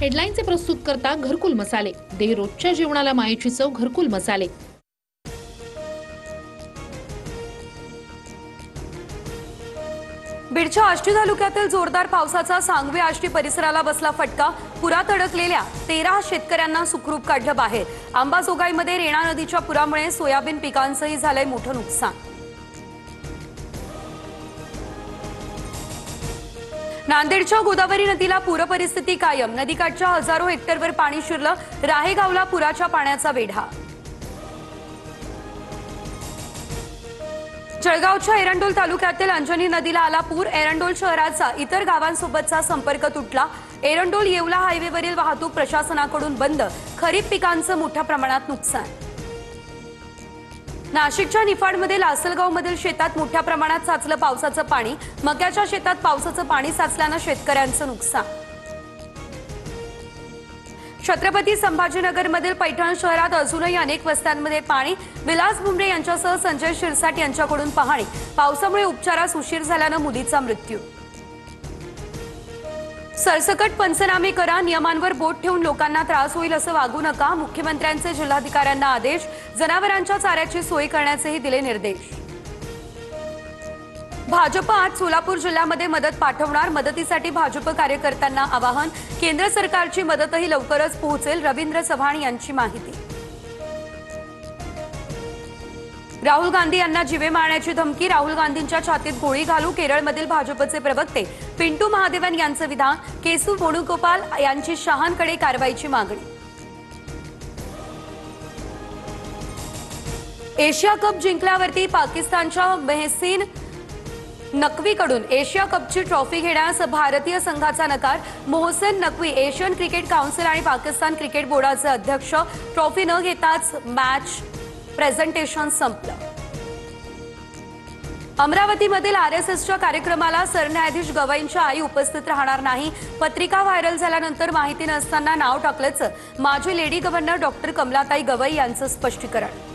हेडलाईनचे प्रस्तुत करता घरकुल मसाले, दे रोजच्या जेवणाला मायेची चव घरकुल मसाले। बीडच्या आष्टी तालुक्यातील जोरदार पावसाचा सांगवी आष्टी परिसराला बसला फटका। पुरात अडकलेल्या 13 शेतकऱ्यांना सुखरूप काढलं बाहेर। अंबाजोगाईमध्ये रेणा नदीच्या पुरामुळे सोयाबीन पिकांचंही झालंय मोठं नुकसान। नांदेडच्या गोदावरी नदीला पूर परिस्थिती कायम। नदीकाठच्या हजारो हेक्टरवर पाणी शिरलं। राहेगावला पुराच्या पाण्याचा वेढा। जळगावच्या एरंडोल तालुक्यातील अंजनी नदीला आला पूर। एरंडोल शहराचा इतर गावांसोबतचा संपर्क तुटला। एरंडोल येवला हायवेवरील वाहतूक प्रशासनाकडून बंद। खरीप पिकांचं मोठ्या प्रमाणात नुकसान। नाशिकच्या निफाडमध्ये लासलगावमधील शेतात मोठ्या प्रमाणात साचलं पावसाचं पाणी। मक्याच्या शेतात पावसाचं पाणी साचल्यानं शेतकऱ्यांचं नुकसान। छत्रपती संभाजीनगरमधील पैठण शहरात अजूनही अनेक वस्त्यांमध्ये पाणी। विलास भुमरे यांच्यासह संजय शिरसाट यांच्याकडून पाहणी। पावसामुळे उपचारास उशीर झाल्यानं मुलीचा मृत्यू। सरसकट पंचनामे करा, नियमांवर बोट ठेवून लोकांना त्रास होईल असं वागू नका। मुख्यमंत्र्यांचे जिल्हाधिकाऱ्यांना आदेश। जनावरांच्या चाऱ्याची सोय करण्याचेही दिले निर्देश। भाजप आज सोलापूर जिल्ह्यामध्ये मदत पाठवणार। मदतीसाठी भाजप कार्यकर्त्यांना आवाहन। केंद्र सरकारची मदतही लवकरच पोहोचेल। रवींद्र चव्हाण यांची माहिती। राहुल गांधी यांना जीवे मारण्याची धमकी। राहुल गांधींच्या छातीत गोळी घालू। केरळमधील भाजपचे प्रवक्ते पिंटू महादेवन यांचं विधान। केसू वेणुगोपाल यांची शहांकडे कारवाईची मागणी। एशिया कप जिंकल्यावरती पाकिस्तानच्या मेहसीन नक्वीकडून एशिया कपची ट्रॉफी घेण्यास भारतीय संघाचा नकार। Mohsen Naqvi Asian cricket council आणि पाकिस्तान क्रिकेट बोर्डाचे अध्यक्ष। ट्रॉफी न घेताच मॅच प्रेझेंटेशन संपलं। अमरावतीमधील आरएसएसच्या कार्यक्रमाला सरन्यायाधीश गवईंच्या आई उपस्थित राहणार नाही। पत्रिका व्हायरल झाल्यानंतर माहिती नसताना नाव टाकल्याचं माजी लेडी गव्हर्नर डॉक्टर कमलाताई गवई यांचं स्पष्टीकरण।